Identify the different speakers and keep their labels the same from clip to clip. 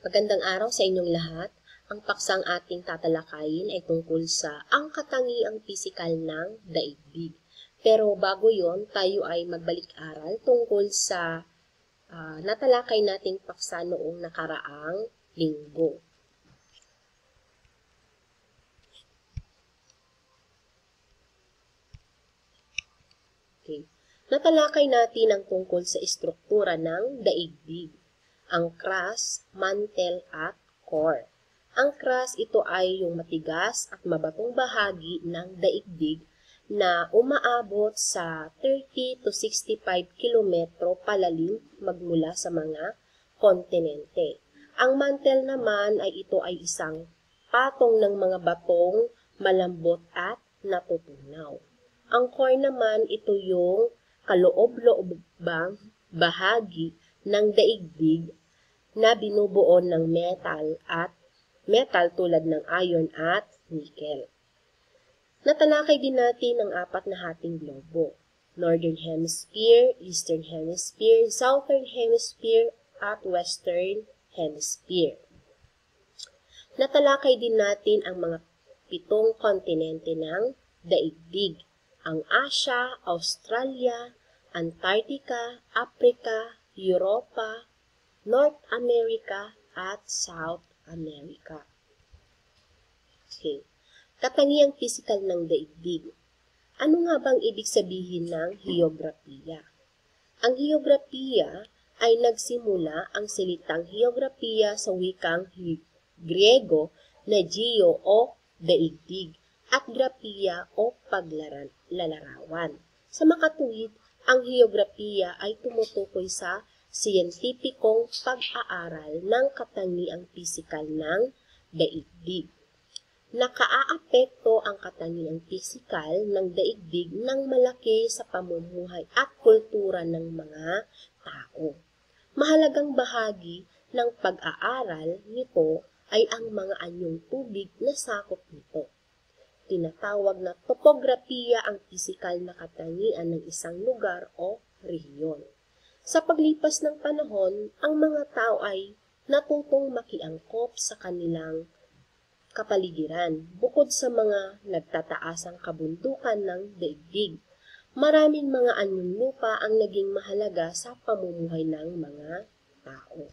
Speaker 1: Magandang araw sa inyong lahat. Ang paksang ating tatalakayin ay tungkol sa ang katangiang pisikal ng daigdig. Pero bago yon, tayo ay magbalik-aral tungkol sa natalakay nating paksa noong nakaraang linggo. Okay. Natalakay natin ang tungkol sa istruktura ng daigdig, ang crust, mantle at core. Ang crust, ito ay yung matigas at mabatong bahagi ng daigdig na umaabot sa 30 to 65 kilometro palalim magmula sa mga kontinente. Ang mantle naman ay ito ay isang patong ng mga batong malambot at natutunaw. Ang core naman, ito yung kaloob-loobang bahagi ng daigdig na binubuo ng metal tulad ng iron at nickel. Natalakay din natin ang apat na hating globo: Northern Hemisphere, Eastern Hemisphere, Southern Hemisphere, at Western Hemisphere. Natalakay din natin ang mga 7 kontinente ng daigdig: ang Asia, Australia, Antarctica, Africa, Europa, North America, at South America. Okay. Katangiang pisikal ng daigdig. Ano nga bang ibig sabihin ng heograpiya? Ang heograpiya ay nagsimula ang salitang heograpiya sa wikang Griego na geo o daigdig at grapiya o paglalarawan. Sa makatuwid, ang heograpiya ay tumutukoy sa siyentipikong pag-aaral ng katangiang pisikal ng daigdig. Nakaaapekto ang katangiang pisikal ng daigdig ng malaki sa pamumuhay at kultura ng mga tao. Mahalagang bahagi ng pag-aaral nito ay ang mga anyong tubig na sakop nito. Tinatawag na topografiya ang pisikal na katangian ng isang lugar o rehiyon. Sa paglipas ng panahon, ang mga tao ay natutong makiangkop sa kanilang kapaligiran. Bukod sa mga nagtataasang kabundukan ng daigdig, maraming mga anyong lupa ang naging mahalaga sa pamumuhay ng mga tao.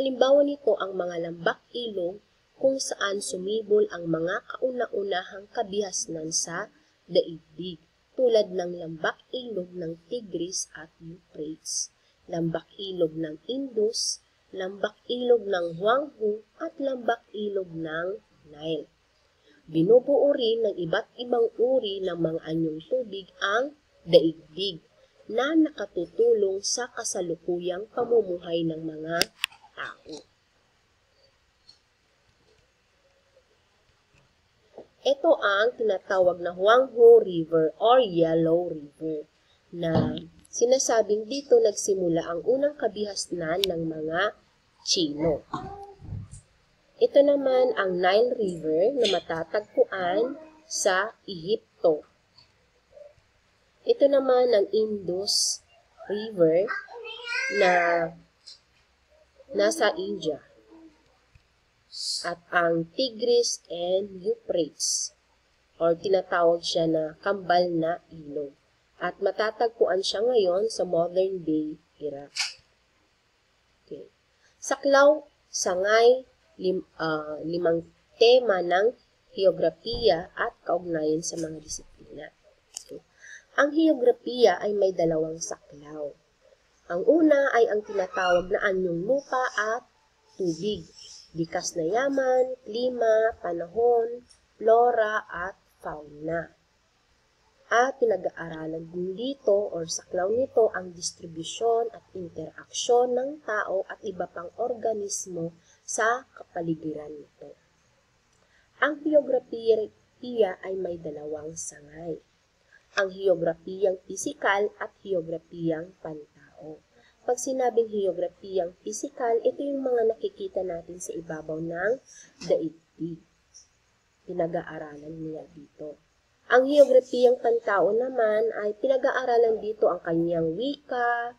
Speaker 1: Halimbawa nito ang mga lambak-ilog kung saan sumibol ang mga kauna-unahang kabihasnan sa daigdig, tulad ng lambak-ilog ng Tigris at Euphrates, lambak-ilog ng Indus, lambak-ilog ng Huanghe at lambak-ilog ng Nile. Binubuo rin ng iba't ibang uri ng mga anyong tubig ang daigdig na nakatutulong sa kasalukuyang pamumuhay ng mga tao. Ito ang tinatawag na Huanghe River or Yellow River na sinasabing dito nagsimula ang unang kabihasnan ng mga Chino. Ito naman ang Nile River na matatagpuan sa Ehipto. Ito naman ang Indus River na nasa India. At ang Tigris and Euphrates or tinatawag siya na kambal na ilog. At matatagpuan siya ngayon sa modern-day Iraq. Okay. Saklaw, sangay, limang tema ng heograpiya at kaugnayan sa mga disiplina. Okay. Ang heograpiya ay may dalawang saklaw. Ang una ay ang tinatawag na anyong lupa at tubig, likas na yaman, klima, panahon, flora at fauna. At pinag-aaralan din dito or saklaw nito ang distribusyon at interaksyon ng tao at iba pang organismo sa kapaligiran nito. Ang heograpiya ay may dalawang sangay. Ang heograpiyang pisikal at heograpiyang pantao. Pag sinabing heograpiyang pisikal, ito yung mga nakikita natin sa ibabaw ng daigdig. Pinag-aaralan niya dito. Ang heograpiyang pantao naman ay pinag-aaralan dito ang kanyang wika,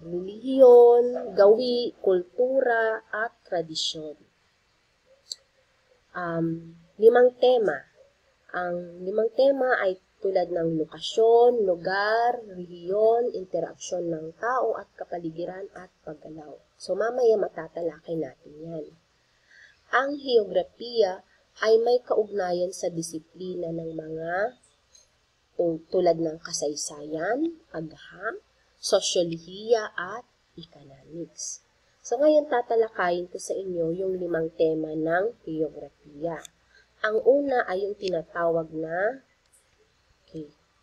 Speaker 1: relihiyon, gawi, kultura, at tradisyon. 5 tema. Ang 5 tema ay tulad ng lokasyon, lugar, rehiyon, interaksyon ng tao at kapaligiran at paggalaw. So mamaya matatalakay natin yan. Ang heograpiya ay may kaugnayan sa disiplina ng mga tulad ng kasaysayan, agham, sosyolohiya at economics. So ngayon tatalakayin ko sa inyo yung 5 tema ng heograpiya. Ang una ay yung tinatawag na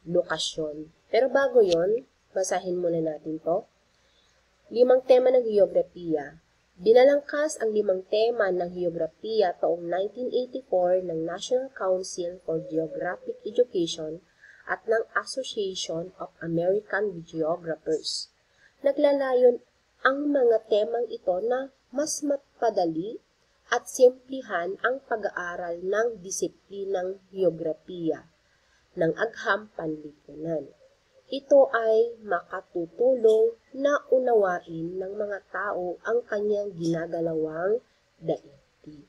Speaker 1: lokasyon. Pero bago yon, basahin muna natin to. 5 tema ng heograpiya. Binalangkas ang 5 tema ng heograpiya taong 1984 ng National Council for Geographic Education at ng Association of American Geographers. Naglalayon ang mga temang ito na mas mapadali at simplihan ang pag-aaral ng disiplinang heograpiya ng agham panlipunan. Ito ay makatutulong na unawain ng mga tao ang kanyang ginagalawang daigdig.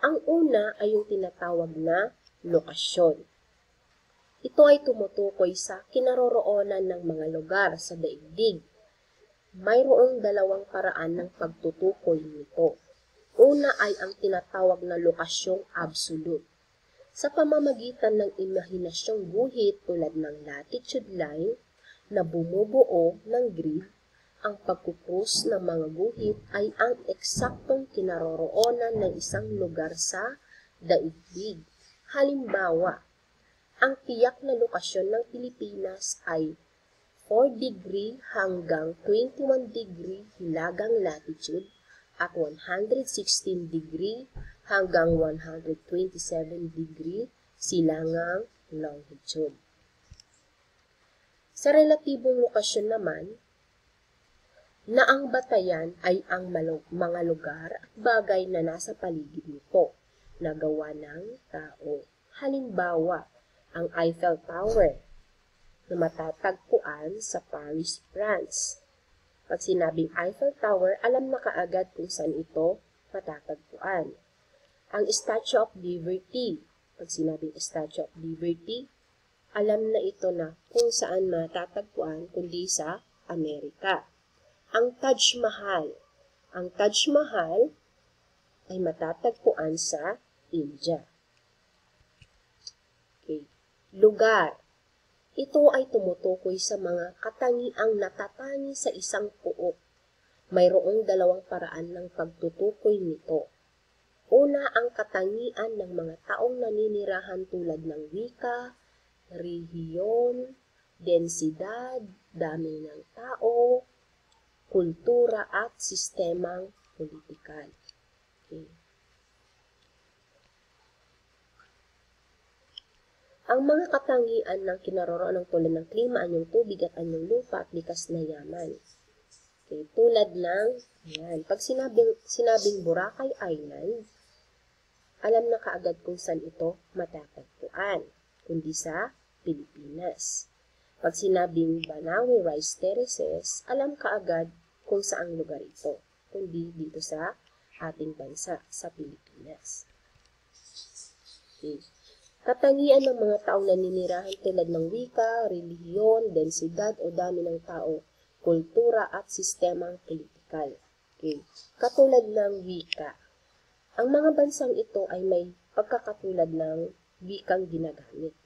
Speaker 1: Ang una ay yung tinatawag na lokasyon. Ito ay tumutukoy sa kinaroroonan ng mga lugar sa daigdig. Mayroong 2 paraan ng pagtutukoy nito. Una ay ang tinatawag na lokasyong absolute. Sa pamamagitan ng imahinasyong guhit tulad ng latitude line na bumubuo ng grid, ang pagkukus ng mga guhit ay ang eksaktong kinaroroonan ng isang lugar sa daigdig. Halimbawa, ang tiyak na lokasyon ng Pilipinas ay 4 degree hanggang 21 degree hilagang latitude at 116 degree hanggang 127 degree silangang longitude. Sa relatibong lokasyon naman, na ang batayan ay ang mga lugar at bagay na nasa paligid nito na gawa ng tao. Halimbawa, ang Eiffel Tower na matatagpuan sa Paris, France. Pag sinabing Eiffel Tower, alam na kaagad kung saan ito matatagpuan. Ang Statue of Liberty. Pag sinabing Statue of Liberty, alam na ito na kung saan matatagpuan kundi sa Amerika. Ang Taj Mahal. Ang Taj Mahal ay matatagpuan sa India. Lugar. Ito ay tumutukoy sa mga katangiang natatangi sa isang pook. Mayroong 2 paraan ng pagtutukoy nito. Una, ang katangian ng mga taong naninirahan tulad ng wika, rehiyon, densidad, dami ng tao, kultura at sistemang politikal. Ang mga katangian ng kinaroroonan tulad ng klima, anyong tubig at anyong lupa at likas na yaman. Tulad ng, pag sinabing Boracay Island, alam na kaagad kung saan ito matatagpuan, kundi sa Pilipinas. Pag sinabing Banawe Rice Terraces, alam kaagad kung saang lugar ito, kundi dito sa ating bansa, sa Pilipinas. Katangian ng mga taong naninirahan tulad ng wika, relihiyon, densidad o dami ng tao, kultura at sistemang politikal. Katulad ng wika. Ang mga bansang ito ay may pagkakatulad ng wikang ginagamit.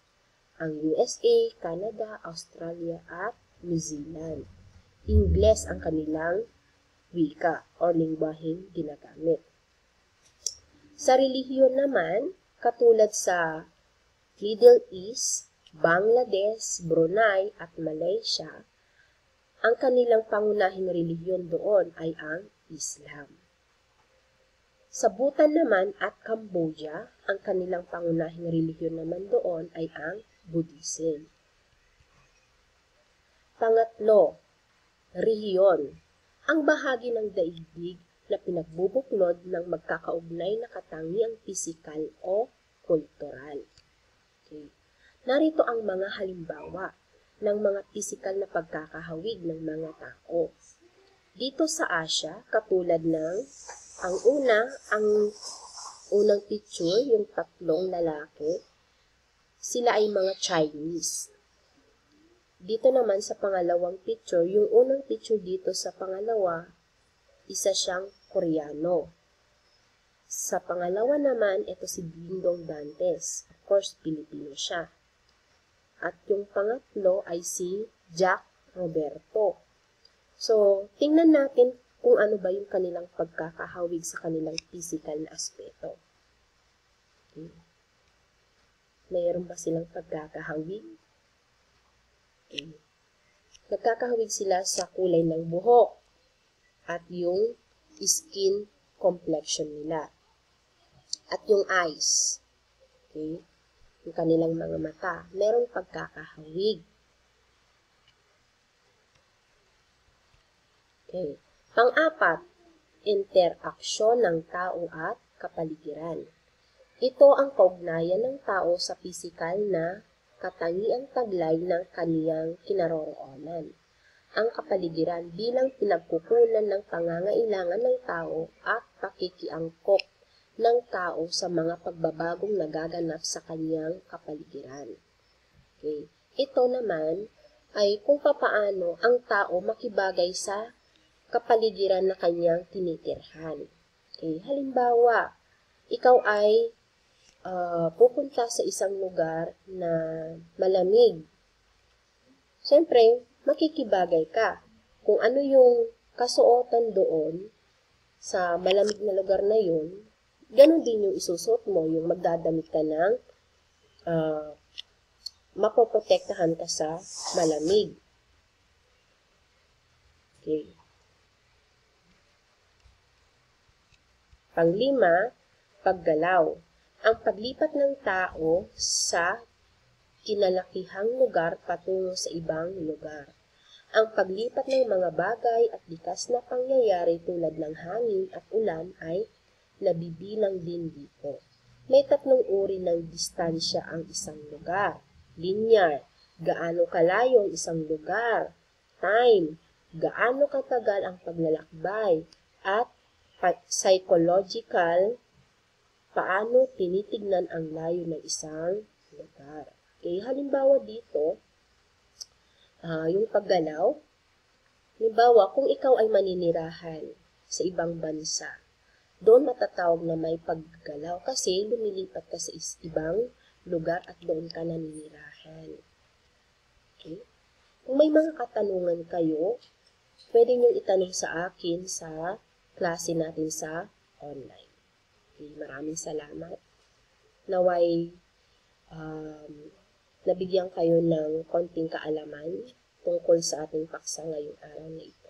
Speaker 1: Ang USA, Canada, Australia at New Zealand. Ingles ang kanilang wika o lingwaheng ginagamit. Sa relihiyon naman, katulad sa Middle East, Bangladesh, Brunei at Malaysia, ang kanilang pangunahing relihiyon doon ay ang Islam. Sa Bhutan naman at Cambodia, ang kanilang pangunahing relihiyon naman doon ay ang Buddhism. Pangatlo, rehiyon. Ang bahagi ng daigdig na pinagbubuklod ng magkakaugnay na katangiang pisikal o kultural. Narito ang mga halimbawa. ng mga pisikal na pagkakahawig ng mga tao. Dito sa Asia, katulad ng ang unang picture, yung tatlong lalaki, sila ay mga Chinese. Dito naman sa pangalawang picture, yung unang picture dito sa pangalawa, isa siyang Koreano. Sa pangalawa naman, ito si Dingdong Dantes. Of course, Pilipino siya. At yung pangatlo ay si Jack Roberto. So, tingnan natin kung ano ba yung kanilang pagkakahawig sa kanilang physical na aspeto. Okay. Mayroon ba silang pagkakahawig? Okay. Nagkakahawig sila sa kulay ng buhok at yung skin complexion nila. At yung eyes, okay, yung kanilang mga mata, merong pagkakahawig. Okay. Pang-apat, interaksyon ng tao at kapaligiran. Ito ang kaugnayan ng tao sa pisikal na katangiang taglay ng kaniyang kinaroroonan. Ang kapaligiran bilang pinagkukunan ng pangangailangan ng tao at pakikiangkop ng tao sa mga pagbabagong nagaganap sa kanyang kapaligiran. Okay. Ito naman ay kung papaano ang tao makibagay sa kapaligiran na kanyang tinitirhan. Okay. Halimbawa, ikaw ay pupunta sa isang lugar na malamig. Siyempre, makikibagay ka. Kung ano yung kasuotan doon sa malamig na lugar na yun, ganon din yung isusuot mo, yung magdadamit ka ng mapoprotektahan ka sa malamig. Okay. Panglima, paggalaw. Ang paglipat ng tao sa kinalakihang lugar patungo sa ibang lugar. Ang paglipat ng mga bagay at likas na pangyayari tulad ng hangin at ulan ay nabibilang din dito. May tatlong uri ng distansya ang isang lugar. Linear, gaano kalayo ang isang lugar. Time, gaano katagal ang paglalakbay. At psychological, paano tinitignan ang layo ng isang lugar. Okay, halimbawa dito, yung paggalaw. Halimbawa, kung ikaw ay maninirahan sa ibang bansa, doon matatawag na may paggalaw kasi lumilipat ka sa ibang lugar at doon ka naninirahan. Okay? Kung may mga katanungan kayo, pwede nyo itanong sa akin sa klase natin sa online. Okay? Maraming salamat. Naway, nabigyan kayo ng konting kaalaman tungkol sa ating paksa ngayong araw na ito.